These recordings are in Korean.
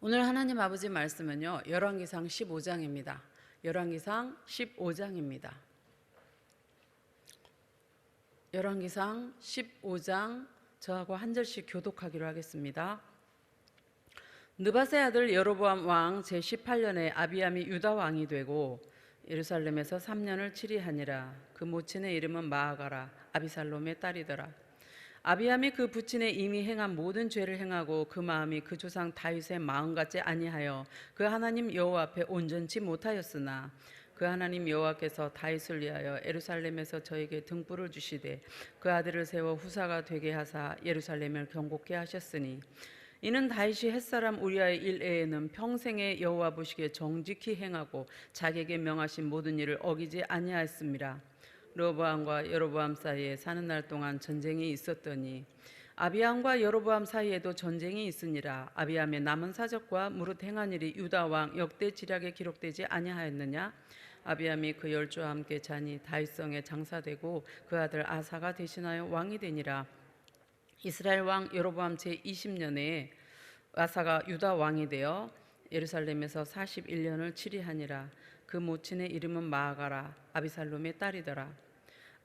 오늘 하나님 아버지 말씀은요, 열왕기상 15장입니다. 열왕기상 15장입니다. 열왕기상 15장 저하고 한 절씩 교독하기로 하겠습니다. 느밧의 아들 여로보암 왕 제18년에 아비암이 유다 왕이 되고 예루살렘에서 3년을 치리하니라. 그 모친의 이름은 마아가라. 아비살롬의 딸이더라. 아비암이 그 부친의 이미 행한 모든 죄를 행하고 그 마음이 그 조상 다윗의 마음 같지 아니하여 그 하나님 여호와 앞에 온전치 못하였으나 그 하나님 여호와께서 다윗을 위하여 예루살렘에서 저에게 등불을 주시되 그 아들을 세워 후사가 되게 하사 예루살렘을 경고케 하셨으니 이는 다윗이 햇사람 우리아의 일에는 평생에 여호와 보시기에 정직히 행하고 자기에게 명하신 모든 일을 어기지 아니하였습니다. 르호보암과 여로보암 사이에 사는 날 동안 전쟁이 있었더니 아비암과 여로보암 사이에도 전쟁이 있으니라. 아비암의 남은 사적과 무릇 행한 일이 유다 왕 역대 지략에 기록되지 아니하였느냐? 아비암이 그 열조와 함께 자니 다윗성에 장사되고 그 아들 아사가 대신하여 왕이 되니라. 이스라엘 왕 여로보암 제20년에 아사가 유다 왕이 되어 예루살렘에서 41년을 치리하니라. 그 모친의 이름은 마아가라. 아비살롬의 딸이더라.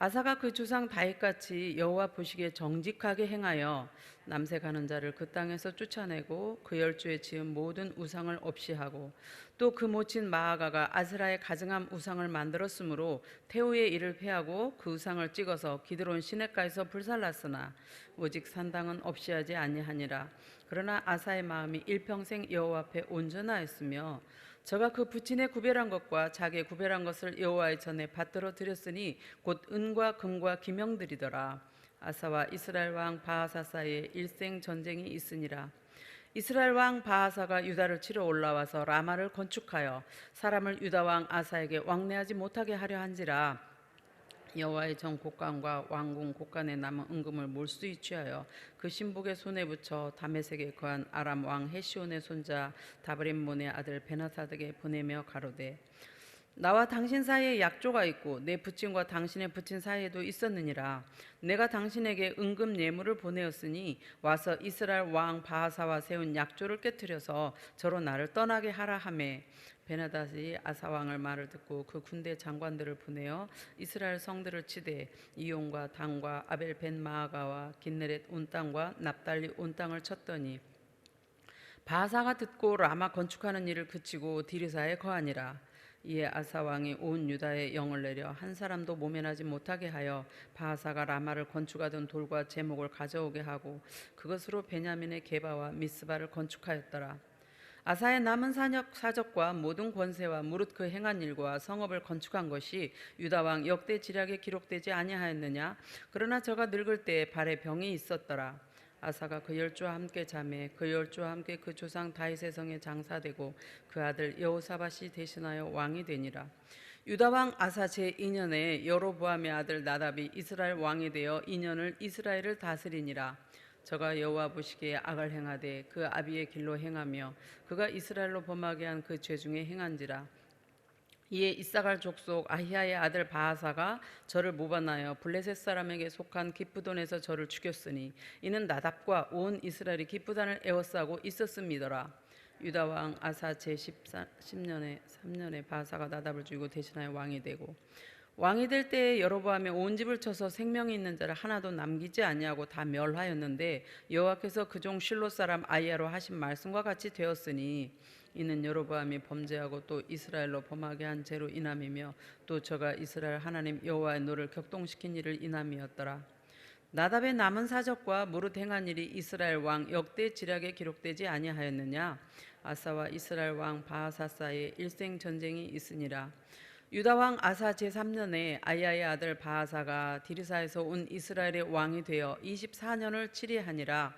아사가 그 조상 다윗같이 여호와 보시기에 정직하게 행하여 남새 가는 자를 그 땅에서 쫓아내고 그 열조에 지은 모든 우상을 없이 하고 또 그 모친 마아가가 아스라의 가증한 우상을 만들었으므로 태우의 일을 패하고 그 우상을 찍어서 기드론 시냇가에서 불살랐으나 오직 산당은 없이 하지 아니하니라. 그러나 아사의 마음이 일평생 여호와 앞에 온전하였으며 저가 그 부친의 구별한 것과 자기의 구별한 것을 여호와의 전에 받들어 드렸으니 곧 은과 금과 기명들이더라. 아사와 이스라엘 왕 바하사 사이에 일생 전쟁이 있으니라. 이스라엘 왕 바하사가 유다를 치러 올라와서 라마를 건축하여 사람을 유다 왕 아사에게 왕래하지 못하게 하려 한지라. 여호와의 정 곡간과 왕궁 곡간에 남은 은금을 몰수히 취하여 그 신복의 손에 붙여 다메섹에 거한 아람 왕 헤시온의 손자 다브림몬의 아들 베나사드에게 보내며 가로되 나와 당신 사이에 약조가 있고 내 부친과 당신의 부친 사이에도 있었느니라. 내가 당신에게 은금 예물을 보내었으니 와서 이스라엘 왕 바하사와 세운 약조를 깨뜨려서 저로 나를 떠나게 하라 하매 베나닷이 아사 왕을 말을 듣고 그 군대 장관들을 보내어 이스라엘 성들을 치되 이용과 단과 아벨 벤 마아가와 긴네렛 온 땅과 납달리 온 땅을 쳤더니 바하사가 듣고 라마 건축하는 일을 그치고 디르사에 거하니라. 이에 아사 왕이 온 유다에 영을 내려 한 사람도 몸에 나지 못하게 하여 바하사가 라마를 건축하던 돌과 제목을 가져오게 하고 그것으로 베냐민의 게바와 미스바를 건축하였더라. 아사의 남은 사적과 모든 권세와 무릇 그 행한 일과 성읍을 건축한 것이 유다 왕 역대 지략에 기록되지 아니하였느냐? 그러나 저가 늙을 때에 발에 병이 있었더라. 아사가 그 열조와 함께 자매 그 열조와 함께 그 조상 다윗의 성에 장사되고 그 아들 여호사밧이 대신하여 왕이 되니라. 유다 왕 아사 제2년에 여로보암의 아들 나답이 이스라엘 왕이 되어 2년을 이스라엘을 다스리니라. 저가 여호와 보시기에 악을 행하되 그 아비의 길로 행하며 그가 이스라엘로 범하게 한 그 죄 중에 행한지라. 이에 이사갈 족속 아히야의 아들 바하사가 저를 모반하여 블레셋 사람에게 속한 기쁘돈에서 저를 죽였으니 이는 나답과 온 이스라엘이 기쁘단을 에워싸고 있었음이더라. 유다 왕 아사 제10년에 3년에 바하사가 나답을 죽이고 대신하여 왕이 되고 왕이 될 때에 여로보암의 온 집을 쳐서 생명이 있는 자를 하나도 남기지 아니하고 다 멸하였는데 여호와께서 그 종 실로 사람 아히야로 하신 말씀과 같이 되었으니 이는 여로보암이 범죄하고 또 이스라엘로 범하게 한 죄로 인함이며 또 저가 이스라엘 하나님 여호와의 노를 격동시킨 일을 인함이었더라. 나답의 남은 사적과 무릇 행한 일이 이스라엘 왕 역대 지략에 기록되지 아니하였느냐? 아사와 이스라엘 왕 바하사 사이에 일생 전쟁이 있으니라. 유다 왕 아사 제3년에 아히야의 아들 바하사가 디르사에서 온 이스라엘의 왕이 되어 24년을 치리하니라.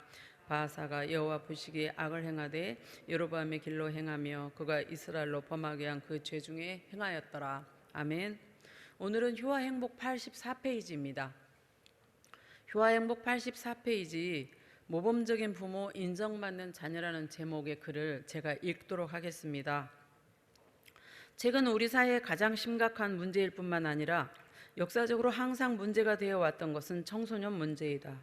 바하사가 여호와 보시기에 악을 행하되 여로보암의 길로 행하며 그가 이스라엘로 범하게 한 그 죄 중에 행하였더라. 아멘. 오늘은 효와 행복 84페이지입니다. 효와 행복 84페이지 모범적인 부모 인정받는 자녀라는 제목의 글을 제가 읽도록 하겠습니다. 최근 우리 사회의 가장 심각한 문제일 뿐만 아니라 역사적으로 항상 문제가 되어 왔던 것은 청소년 문제이다.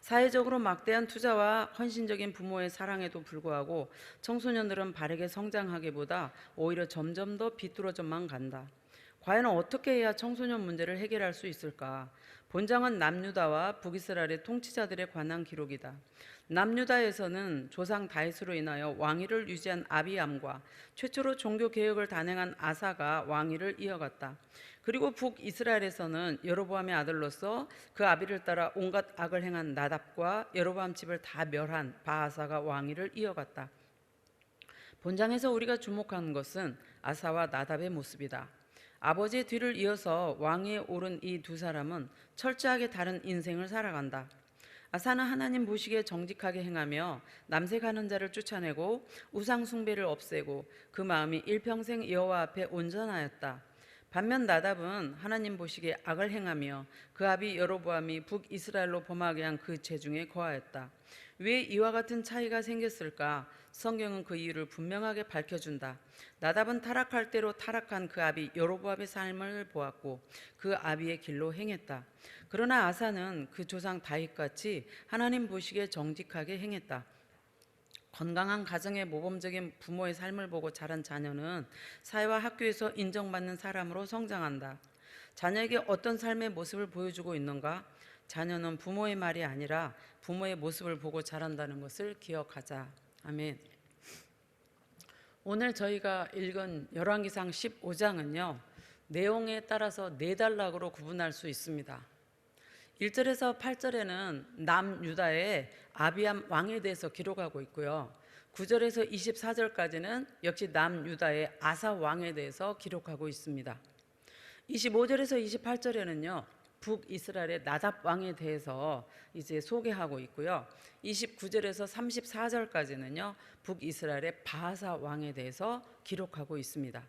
사회적으로 막대한 투자와 헌신적인 부모의 사랑에도 불구하고 청소년들은 바르게 성장하기보다 오히려 점점 더 비뚤어져만 간다. 과연 어떻게 해야 청소년 문제를 해결할 수 있을까? 본장은 남유다와 북이스라엘의 통치자들에 관한 기록이다. 남유다에서는 조상 다윗으로 인하여 왕위를 유지한 아비암과 최초로 종교 개혁을 단행한 아사가 왕위를 이어갔다. 그리고 북이스라엘에서는 여로보암의 아들로서 그 아비를 따라 온갖 악을 행한 나답과 여로보암 집을 다 멸한 바하사가 왕위를 이어갔다. 본장에서 우리가 주목하는 것은 아사와 나답의 모습이다. 아버지의 뒤를 이어서 왕위에 오른 이 두 사람은 철저하게 다른 인생을 살아간다. 아사는 하나님 보시기에 정직하게 행하며 남색하는 자를 쫓아내고 우상 숭배를 없애고 그 마음이 일평생 여호와 앞에 온전하였다. 반면 나답은 하나님 보시기에 악을 행하며 그 아비 여로보암이 북이스라엘로 범하게 한 그 죄 중에 거하였다. 왜 이와 같은 차이가 생겼을까? 성경은 그 이유를 분명하게 밝혀준다. 나답은 타락할 대로 타락한 그 아비 여로보암의 삶을 보았고 그 아비의 길로 행했다. 그러나 아사는 그 조상 다윗같이 하나님 보시기에 정직하게 행했다. 건강한 가정의 모범적인 부모의 삶을 보고 자란 자녀는 사회와 학교에서 인정받는 사람으로 성장한다. 자녀에게 어떤 삶의 모습을 보여주고 있는가? 자녀는 부모의 말이 아니라 부모의 모습을 보고 자란다는 것을 기억하자. 아멘. 오늘 저희가 읽은 열왕기상 15장은요. 내용에 따라서 네 단락으로 구분할 수 있습니다. 1절에서 8절에는 남유다의 아비암 왕에 대해서 기록하고 있고요. 9절에서 24절까지는 역시 남유다의 아사 왕에 대해서 기록하고 있습니다. 25절에서 28절에는요. 북이스라엘의 나답 왕에 대해서 이제 소개하고 있고요. 29절에서 34절까지는요. 북이스라엘의 바하사 왕에 대해서 기록하고 있습니다.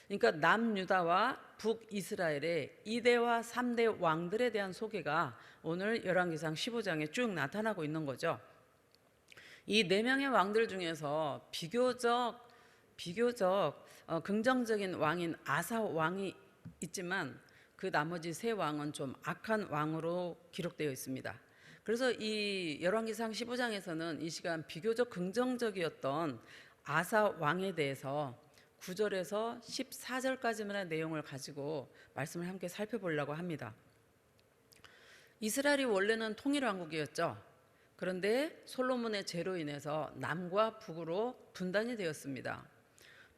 그러니까 남유다와 북이스라엘의 2대와 3대 왕들에 대한 소개가 오늘 열왕기상 15장에 쭉 나타나고 있는 거죠. 이 4명의 왕들 중에서 비교적 긍정적인 왕인 아사 왕이 있지만 그 나머지 3왕은 좀 악한 왕으로 기록되어 있습니다. 그래서 이 열왕기상 15장에서는 이 시간 비교적 긍정적이었던 아사 왕에 대해서 9절에서 14절까지만의 내용을 가지고 말씀을 함께 살펴보려고 합니다. 이스라엘이 원래는 통일왕국이었죠. 그런데 솔로몬의 죄로 인해서 남과 북으로 분단이 되었습니다.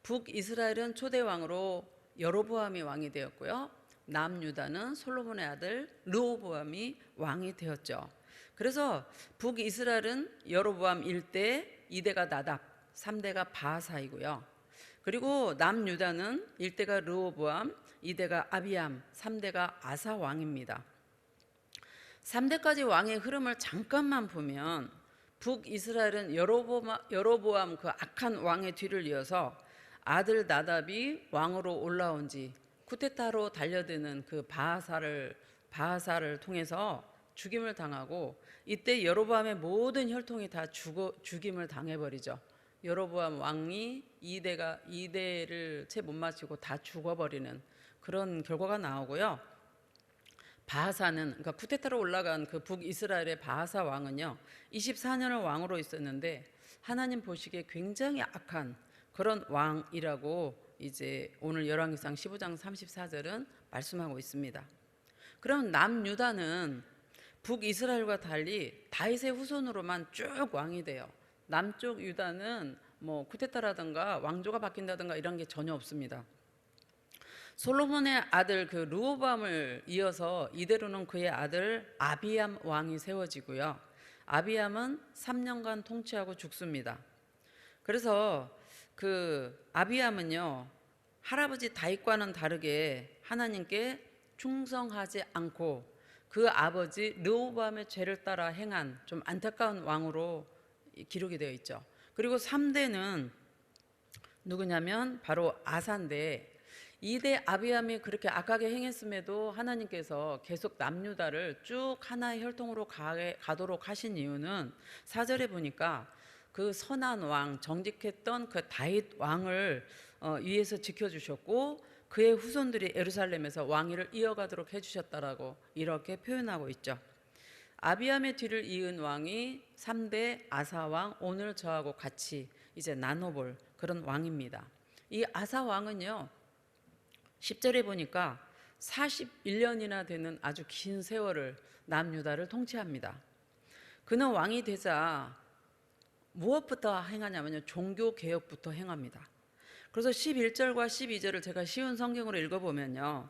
북이스라엘은 초대 왕으로 여로보암이 왕이 되었고요. 남유다는 솔로몬의 아들 르호보암이 왕이 되었죠. 그래서 북이스라엘은 여로보암 1대, 2대가 나답, 3대가 바하사이고요. 그리고 남유다는 1대가 르호보암, 2대가 아비암, 3대가 아사 왕입니다. 3대까지 왕의 흐름을 잠깐만 보면 북이스라엘은 여로보암 그 악한 왕의 뒤를 이어서 아들 나답이 왕으로 올라온 지 쿠데타로 달려드는 그 바하사를 통해서 죽임을 당하고 이때 여로보암의 모든 혈통이 다 죽임을 당해버리죠. 여로보암 왕이 2대를 채 못 마치고 다 죽어버리는 그런 결과가 나오고요. 바하사는 그러니까 쿠데타로 올라간 그 북이스라엘의 바하사 왕은요 24년을 왕으로 있었는데 하나님 보시기에 굉장히 악한 그런 왕이라고 이제 오늘 열왕기상 15장 34절은 말씀하고 있습니다. 그럼 남유다는 북이스라엘과 달리 다윗의 후손으로만 쭉 왕이 돼요. 남쪽 유다는 뭐 쿠데타라든가 왕조가 바뀐다든가 이런 게 전혀 없습니다. 솔로몬의 아들 그 르호보암을 이어서 이대로는 그의 아들 아비암 왕이 세워지고요. 아비암은 3년간 통치하고 죽습니다. 그래서 그 아비암은요 할아버지 다윗과는 다르게 하나님께 충성하지 않고 그 아버지 르호보암의 죄를 따라 행한 좀 안타까운 왕으로 기록이 되어 있죠. 그리고 3대는 누구냐면 바로 아사인데 2대 아비암이 그렇게 악하게 행했음에도 하나님께서 계속 남유다를 쭉 하나의 혈통으로 가도록 하신 이유는 4절에 보니까 그 선한 왕, 정직했던 그 다윗 왕을 위에서 지켜주셨고 그의 후손들이 예루살렘에서 왕위를 이어가도록 해주셨다라고 이렇게 표현하고 있죠. 아비암의 뒤를 이은 왕이 3대 아사왕, 오늘 저하고 같이 이제 나눠볼 그런 왕입니다. 이 아사왕은요, 10절에 보니까 41년이나 되는 아주 긴 세월을 남유다를 통치합니다. 그는 왕이 되자 무엇부터 행하냐면요, 종교개혁부터 행합니다. 그래서 11절과 12절을 제가 쉬운 성경으로 읽어보면요,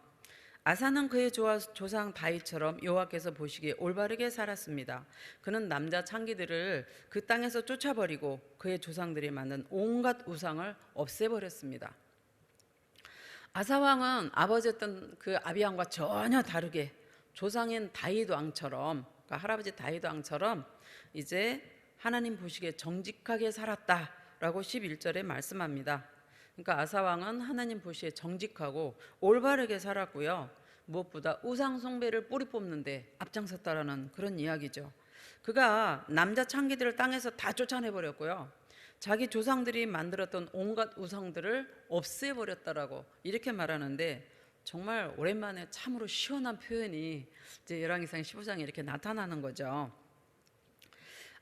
아사는 그의 조상 다윗처럼 여호와께서 보시기에 올바르게 살았습니다. 그는 남자 창기들을 그 땅에서 쫓아버리고 그의 조상들이 만든 온갖 우상을 없애버렸습니다. 아사 왕은 아버지였던 그 아비왕과 전혀 다르게 조상인 다윗 왕처럼, 그러니까 할아버지 다윗 왕처럼 이제 하나님 보시기에 정직하게 살았다라고 11절에 말씀합니다. 그러니까 아사 왕은 하나님 보시기에 정직하고 올바르게 살았고요. 무엇보다 우상 숭배를 뿌리 뽑는데 앞장섰다라는 그런 이야기죠. 그가 남자 창기들을 땅에서 다 쫓아내버렸고요. 자기 조상들이 만들었던 온갖 우상들을 없애버렸다라고 이렇게 말하는데, 정말 오랜만에 참으로 시원한 표현이 이제 열왕기상 15장에 이렇게 나타나는 거죠.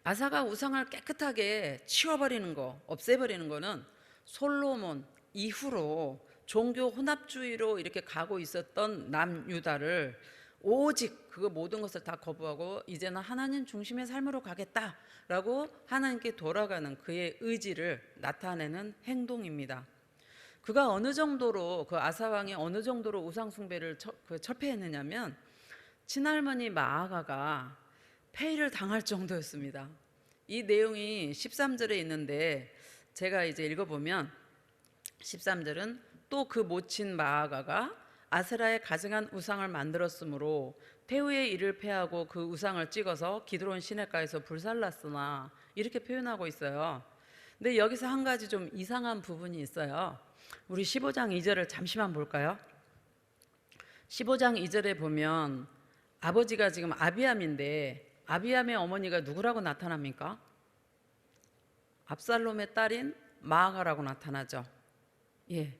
아사가 우상을 깨끗하게 치워버리는 거, 없애버리는 거는 솔로몬 이후로 종교 혼합주의로 이렇게 가고 있었던 남유다를 오직 그 모든 것을 다 거부하고 이제는 하나님 중심의 삶으로 가겠다라고 하나님께 돌아가는 그의 의지를 나타내는 행동입니다. 그가 어느 정도로, 그 아사왕이 어느 정도로 우상 숭배를 철폐했느냐면 친할머니 마아가가 폐위를 당할 정도였습니다. 이 내용이 13절에 있는데 제가 이제 읽어보면 13절은 또 그 모친 마아가가 아세라의 가증한 우상을 만들었으므로 태후의 이를 패하고 그 우상을 찍어서 기드론 시냇가에서 불살랐으나, 이렇게 표현하고 있어요. 근데 여기서 한 가지 좀 이상한 부분이 있어요. 우리 15장 2절을 잠시만 볼까요? 15장 2절에 보면 아버지가 지금 아비암인데 아비암의 어머니가 누구라고 나타납니까? 압살롬의 딸인 마아가라고 나타나죠. 예.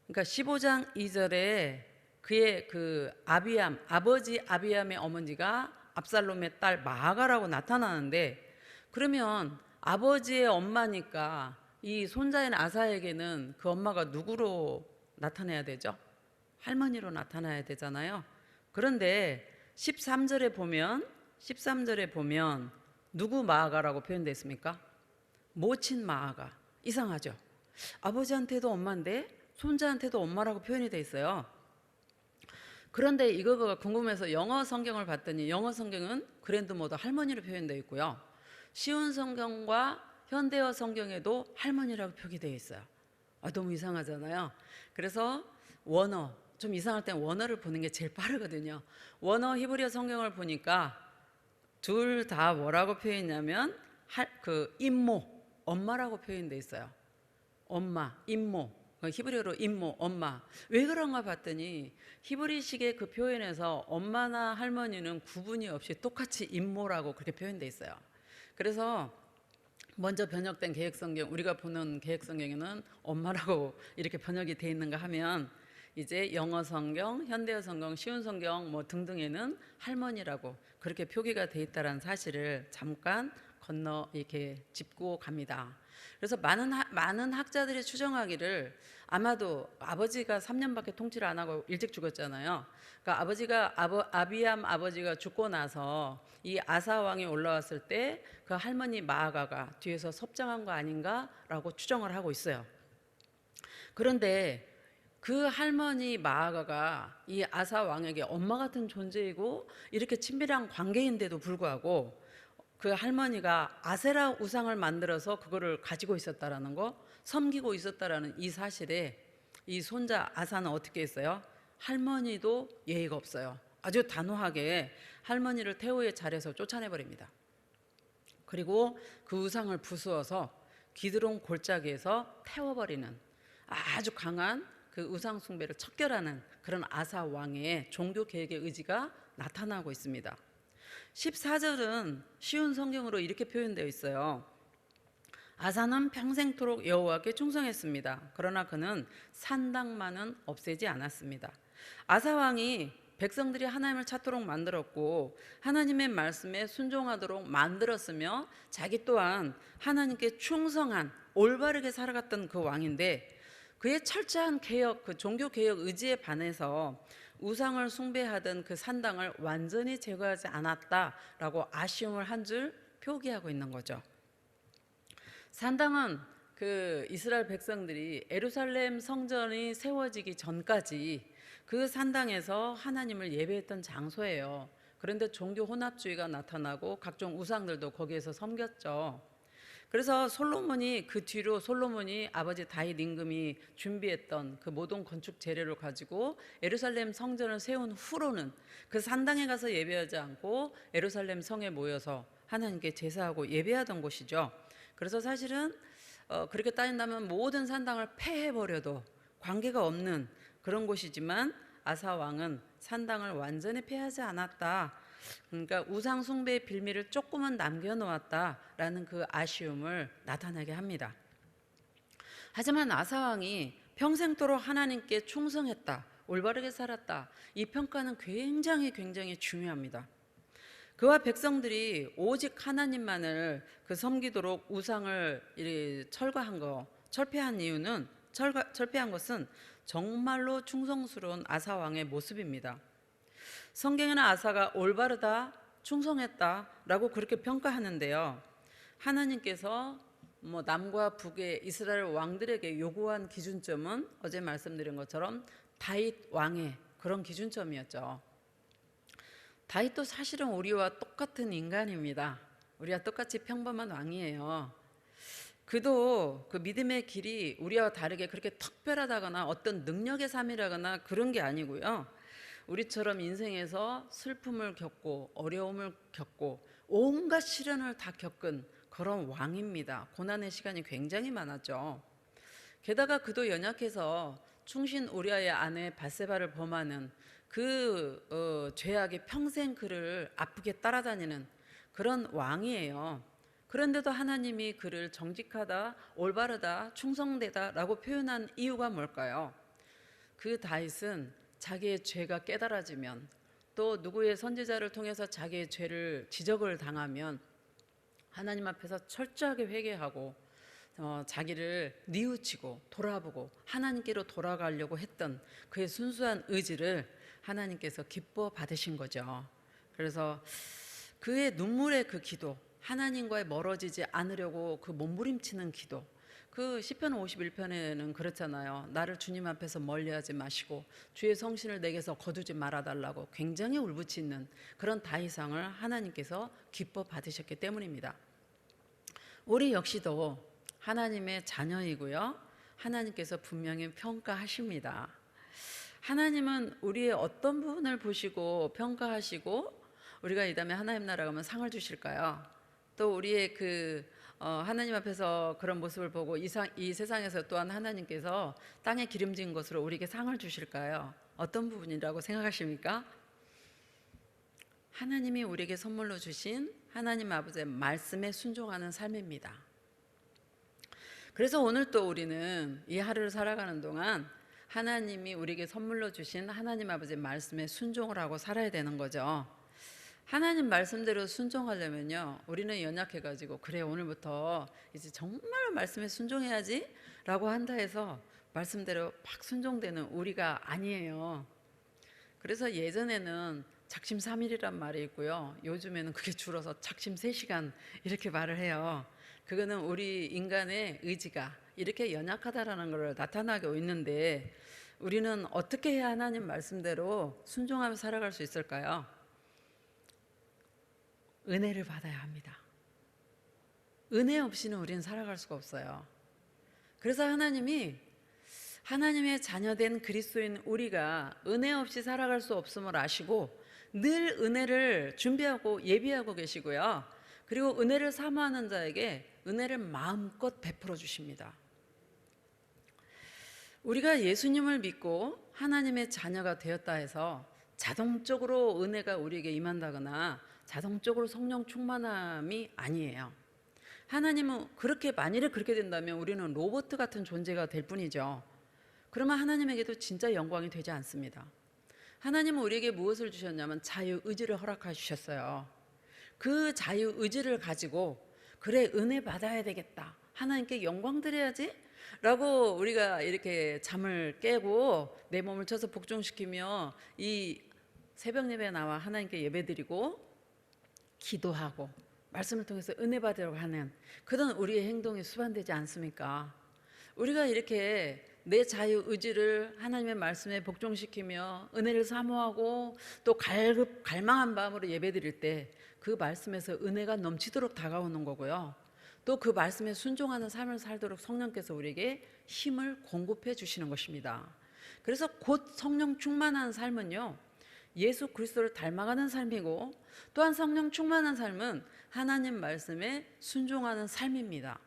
그러니까 15장 2절에 그의 그 아비암, 아버지 아비암의 어머니가 압살롬의 딸 마아가라고 나타나는데, 그러면 아버지의 엄마니까 이 손자인 아사에게는 그 엄마가 누구로 나타나야 되죠? 할머니로 나타나야 되잖아요. 그런데 13절에 보면 누구 마아가라고 표현되어 있습니까? 모친 마아가. 이상하죠? 아버지한테도 엄마인데 손자한테도 엄마라고 표현이 돼 있어요. 그런데 이거가 궁금해서 영어 성경을 봤더니 영어 성경은 그랜드모더 할머니로 표현되어 있고요. 쉬운 성경과 현대어 성경에도 할머니라고 표기되어 있어요. 너무 이상하잖아요. 그래서 원어, 좀 이상할 땐 원어를 보는 게 제일 빠르거든요. 원어 히브리어 성경을 보니까 둘 다 뭐라고 표현했냐면 그 임모, 엄마라고 표현되어 있어요. 엄마, 임모. 히브리어로 임모, 엄마. 왜 그런가 봤더니 히브리식의 그 표현에서 엄마나 할머니는 구분이 없이 똑같이 임모라고 그렇게 표현되어 있어요. 그래서 먼저 번역된 개역성경, 우리가 보는 개역성경에는 엄마라고 이렇게 번역이 되어 있는가 하면, 이제 영어 성경, 현대어 성경, 쉬운 성경 뭐 등등에는 할머니라고 그렇게 표기가 되어 있다는 사실을 잠깐 건너 이렇게 짚고 갑니다. 그래서 많은 학자들이 추정하기를, 아마도 아버지가 3년밖에 통치를 안 하고 일찍 죽었잖아요. 그러니까 아비암 아버지가 죽고 나서 이 아사 왕이 올라왔을 때 그 할머니 마아가가 뒤에서 섭정한 거 아닌가라고 추정을 하고 있어요. 그런데 그 할머니 마아가가 이 아사 왕에게 엄마 같은 존재이고 이렇게 친밀한 관계인데도 불구하고 그 할머니가 아세라 우상을 만들어서 그거를 가지고 있었다라는 거, 섬기고 있었다라는 이 사실에 이 손자 아사는 어떻게 했어요? 할머니도 예의가 없어요. 아주 단호하게 할머니를 태호의 자리에서 쫓아내버립니다. 그리고 그 우상을 부수어서 기드론 골짜기에서 태워버리는 아주 강한 그 우상 숭배를 척결하는 그런 아사 왕의 종교 개혁의 의지가 나타나고 있습니다. 14절은 쉬운 성경으로 이렇게 표현되어 있어요. 아사는 평생토록 여호와께 충성했습니다. 그러나 그는 산당만은 없애지 않았습니다. 아사 왕이 백성들이 하나님을 찾도록 만들었고 하나님의 말씀에 순종하도록 만들었으며 자기 또한 하나님께 충성한 올바르게 살아갔던 그 왕인데 그의 철저한 개혁, 그 종교 개혁 의지에 반해서 우상을 숭배하던 그 산당을 완전히 제거하지 않았다라고 아쉬움을 한 줄 표기하고 있는 거죠. 산당은 그 이스라엘 백성들이 예루살렘 성전이 세워지기 전까지 그 산당에서 하나님을 예배했던 장소예요. 그런데 종교 혼합주의가 나타나고 각종 우상들도 거기에서 섬겼죠. 그래서 솔로몬이 그 뒤로 솔로몬이 아버지 다윗 임금이 준비했던 그 모든 건축 재료를 가지고 예루살렘 성전을 세운 후로는 그 산당에 가서 예배하지 않고 예루살렘 성에 모여서 하나님께 제사하고 예배하던 곳이죠. 그래서 사실은 그렇게 따진다면 모든 산당을 폐해버려도 관계가 없는 그런 곳이지만 아사 왕은 산당을 완전히 폐하지 않았다. 그러니까 우상 숭배의 빌미를 조금은 남겨놓았다라는 그 아쉬움을 나타나게 합니다. 하지만 아사 왕이 평생도록 하나님께 충성했다, 올바르게 살았다. 이 평가는 굉장히 중요합니다. 그와 백성들이 오직 하나님만을 그 섬기도록 우상을 철폐한 이유는 철폐한 것은 정말로 충성스러운 아사 왕의 모습입니다. 성경에는 아사가 올바르다, 충성했다라고 그렇게 평가하는데요. 하나님께서 남과 북의 이스라엘 왕들에게 요구한 기준점은 어제 말씀드린 것처럼 다윗 왕의 그런 기준점이었죠. 다윗도 사실은 우리와 똑같은 인간입니다. 우리와 똑같이 평범한 왕이에요. 그도 그 믿음의 길이 우리와 다르게 그렇게 특별하다거나 어떤 능력의 삶이라거나 그런 게 아니고요. 우리처럼 인생에서 슬픔을 겪고 어려움을 겪고 온갖 시련을 다 겪은 그런 왕입니다. 고난의 시간이 굉장히 많았죠. 게다가 그도 연약해서 충신 우리아의 아내 밧세바를 범하는 그 죄악에 평생 그를 아프게 따라다니는 그런 왕이에요. 그런데도 하나님이 그를 정직하다, 올바르다, 충성되다라고 표현한 이유가 뭘까요? 그 다윗은 자기의 죄가 깨달아지면 또 누구의 선지자를 통해서 자기의 죄를 지적을 당하면 하나님 앞에서 철저하게 회개하고 자기를 뉘우치고 돌아보고 하나님께로 돌아가려고 했던 그의 순수한 의지를 하나님께서 기뻐 받으신 거죠. 그래서 그의 눈물의 그 기도, 하나님과의 멀어지지 않으려고 그 몸부림치는 기도, 그 시편 51편에는 그렇잖아요. 나를 주님 앞에서 멀리하지 마시고 주의 성신을 내게서 거두지 말아달라고 굉장히 울부짖는 그런 다윗왕을 하나님께서 기뻐 받으셨기 때문입니다. 우리 역시도 하나님의 자녀이고요. 하나님께서 분명히 평가하십니다. 하나님은 우리의 어떤 부분을 보시고 평가하시고 우리가 이 다음에 하나님 나라 가면 상을 주실까요? 또 우리의 하나님 앞에서 그런 모습을 보고 이 세상에서 또한 하나님께서 땅에 기름진 것으로 우리에게 상을 주실까요? 어떤 부분이라고 생각하십니까? 하나님이 우리에게 선물로 주신 하나님 아버지의 말씀에 순종하는 삶입니다. 그래서 오늘 또 우리는 이 하루를 살아가는 동안 하나님이 우리에게 선물로 주신 하나님 아버지의 말씀에 순종을 하고 살아야 되는 거죠. 하나님 말씀대로 순종하려면요, 우리는 연약해가지고 그래 오늘부터 이제 정말로 말씀에 순종해야지 라고 한다 해서 말씀대로 막 순종되는 우리가 아니에요. 그래서 예전에는 작심 3일이란 말이 있고요, 요즘에는 그게 줄어서 작심 3시간 이렇게 말을 해요. 그거는 우리 인간의 의지가 이렇게 연약하다라는 걸 나타나고 있는데 우리는 어떻게 해야 하나님 말씀대로 순종하며 살아갈 수 있을까요? 은혜를 받아야 합니다. 은혜 없이는 우리는 살아갈 수가 없어요. 그래서 하나님이 하나님의 자녀된 그리스도인 우리가 은혜 없이 살아갈 수 없음을 아시고 늘 은혜를 준비하고 예비하고 계시고요. 그리고 은혜를 사모하는 자에게 은혜를 마음껏 베풀어 주십니다. 우리가 예수님을 믿고 하나님의 자녀가 되었다 해서 자동적으로 은혜가 우리에게 임한다거나 자동적으로 성령 충만함이 아니에요. 하나님은 만일에 그렇게 된다면 우리는 로봇 같은 존재가 될 뿐이죠. 그러면 하나님에게도 진짜 영광이 되지 않습니다. 하나님은 우리에게 무엇을 주셨냐면 자유의지를 허락해 주셨어요. 그 자유의지를 가지고 그래, 은혜 받아야 되겠다, 하나님께 영광 드려야지 라고 우리가 이렇게 잠을 깨고 내 몸을 쳐서 복종시키며 이 새벽 예배에 나와 하나님께 예배드리고 기도하고 말씀을 통해서 은혜 받으려고 하는 그런 우리의 행동이 수반되지 않습니까? 우리가 이렇게 내 자유의지를 하나님의 말씀에 복종시키며 은혜를 사모하고 또 갈망한 마음으로 예배드릴 때 그 말씀에서 은혜가 넘치도록 다가오는 거고요. 또 그 말씀에 순종하는 삶을 살도록 성령께서 우리에게 힘을 공급해 주시는 것입니다. 그래서 곧 성령 충만한 삶은요, 예수 그리스도를 닮아가는 삶이고, 또한 성령 충만한 삶은 하나님 말씀에 순종하는 삶입니다.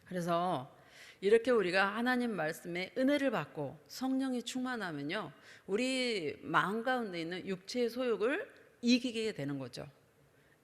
그래서 이렇게 우리가 하나님 말씀에 은혜를 받고 성령이 충만하면요, 우리 마음 가운데 있는 육체의 소욕을 이기게 되는 거죠.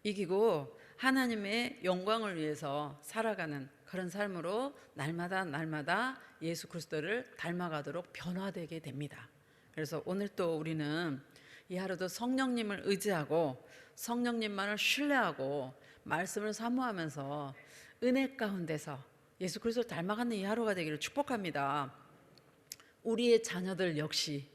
이기고 하나님의 영광을 위해서 살아가는 그런 삶으로 날마다 예수 그리스도를 닮아가도록 변화되게 됩니다. 그래서 오늘 또 우리는 이 하루도 성령님을 의지하고 성령님만을 신뢰하고 말씀을 사모하면서 은혜 가운데서 예수 그리스도를 닮아가는 이 하루가 되기를 축복합니다. 우리의 자녀들 역시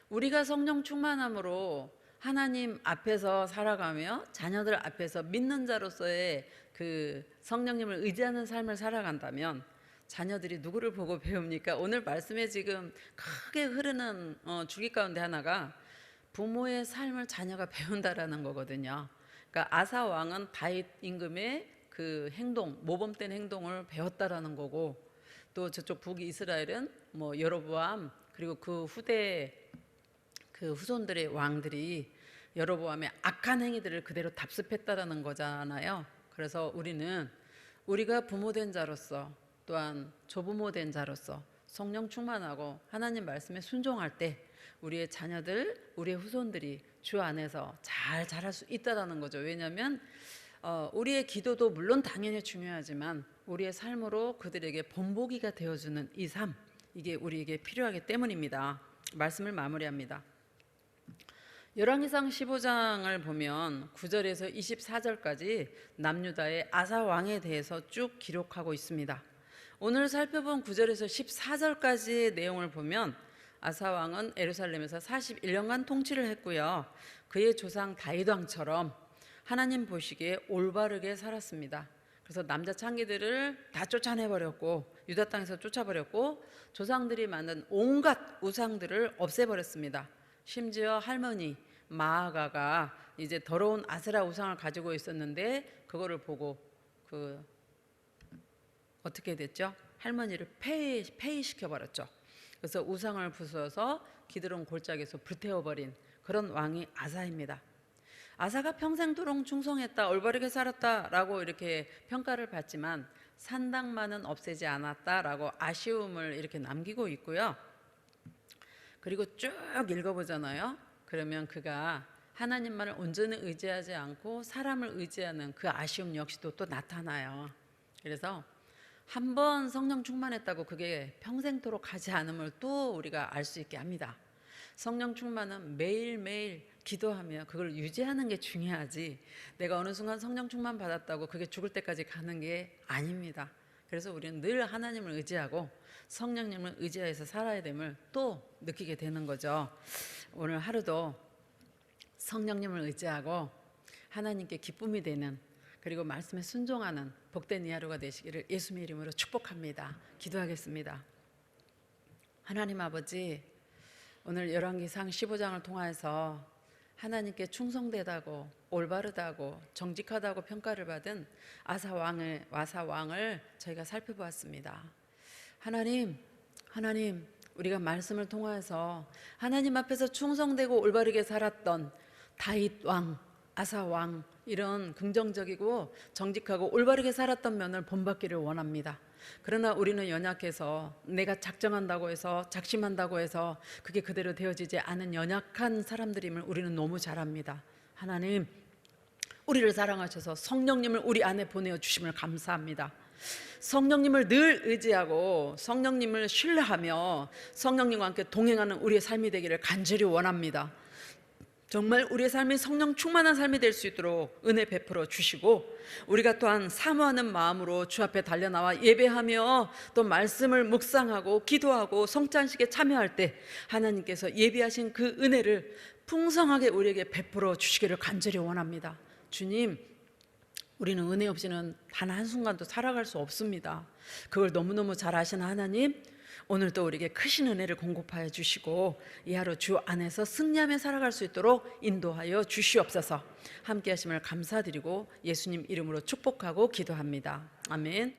우리가 성령 충만함으로 하나님 앞에서 살아가며 자녀들 앞에서 믿는 자로서의 그 성령님을 의지하는 삶을 살아간다면 자녀들이 누구를 보고 배웁니까? 오늘 말씀에 지금 크게 흐르는 줄기 가운데 하나가 부모의 삶을 자녀가 배운다라는 거거든요. 그러니까 아사 왕은 다윗 임금의 그 행동, 모범된 행동을 배웠다라는 거고, 또 저쪽 북이스라엘은 뭐 여로보암 그리고 그 후대 그 후손들의 왕들이 여로보암의 악한 행위들을 그대로 답습했다라는 거잖아요. 그래서 우리는 우리가 부모된 자로서 또한 조부모된 자로서 성령 충만하고 하나님 말씀에 순종할 때 우리의 자녀들, 우리의 후손들이 주 안에서 잘 자랄 수 있다라는 거죠. 왜냐하면 우리의 기도도 물론 당연히 중요하지만 우리의 삶으로 그들에게 본보기가 되어주는 이 삶, 이게 우리에게 필요하기 때문입니다. 말씀을 마무리합니다. 열왕기상 15장을 보면 9절에서 24절까지 남유다의 아사 왕에 대해서 쭉 기록하고 있습니다. 오늘 살펴본 9절에서 14절까지의 내용을 보면 아사 왕은 예루살렘에서 41년간 통치를 했고요. 그의 조상 다윗 왕처럼 하나님 보시기에 올바르게 살았습니다. 그래서 남자 창기들을 다 쫓아내버렸고 유다 땅에서 쫓아버렸고 조상들이 만든 온갖 우상들을 없애버렸습니다. 심지어 할머니 마아가가 이제 더러운 아세라 우상을 가지고 있었는데 그거를 보고 어떻게 됐죠? 할머니를 폐위시켜 버렸죠. 그래서 우상을 부숴서 기드론 골짜기에서 불태워버린 그런 왕이 아사입니다. 아사가 평생도록 충성했다, 올바르게 살았다라고 이렇게 평가를 받지만 산당만은 없애지 않았다라고 아쉬움을 이렇게 남기고 있고요. 그리고 쭉 읽어보잖아요. 그러면 그가 하나님만을 온전히 의지하지 않고 사람을 의지하는 그 아쉬움 역시도 또 나타나요. 그래서 한번 성령 충만했다고 그게 평생토록 가지 않음을 또 우리가 알 수 있게 합니다. 성령 충만은 매일매일 기도하며 그걸 유지하는 게 중요하지, 내가 어느 순간 성령 충만 받았다고 그게 죽을 때까지 가는 게 아닙니다. 그래서 우리는 늘 하나님을 의지하고 성령님을 의지해서 살아야 됨을 또 느끼게 되는 거죠. 오늘 하루도 성령님을 의지하고 하나님께 기쁨이 되는, 그리고 말씀에 순종하는 복된 이 하루가 되시기를 예수님의 이름으로 축복합니다. 기도하겠습니다. 하나님 아버지, 오늘 열왕기상 15장을 통해서 하나님께 충성되다고 올바르다고 정직하다고 평가를 받은 아사 왕을 저희가 살펴보았습니다. 하나님, 우리가 말씀을 통해서 하나님 앞에서 충성되고 올바르게 살았던 다윗 왕, 아사 왕, 이런 긍정적이고 정직하고 올바르게 살았던 면을 본받기를 원합니다. 그러나 우리는 연약해서 내가 작정한다고 해서 작심한다고 해서 그게 그대로 되어지지 않은 연약한 사람들임을 우리는 너무 잘 압니다. 하나님, 우리를 사랑하셔서 성령님을 우리 안에 보내어 주심을 감사합니다. 성령님을 늘 의지하고 성령님을 신뢰하며 성령님과 함께 동행하는 우리의 삶이 되기를 간절히 원합니다. 정말 우리의 삶이 성령 충만한 삶이 될 수 있도록 은혜 베풀어 주시고, 우리가 또한 사모하는 마음으로 주 앞에 달려나와 예배하며 또 말씀을 묵상하고 기도하고 성찬식에 참여할 때 하나님께서 예비하신 그 은혜를 풍성하게 우리에게 베풀어 주시기를 간절히 원합니다. 주님, 우리는 은혜 없이는 단 한순간도 살아갈 수 없습니다. 그걸 너무너무 잘 아시는 하나님, 오늘도 우리에게 크신 은혜를 공급하여 주시고 이 하루 주 안에서 승리하며 살아갈 수 있도록 인도하여 주시옵소서. 함께 하심을 감사드리고 예수님 이름으로 축복하고 기도합니다. 아멘.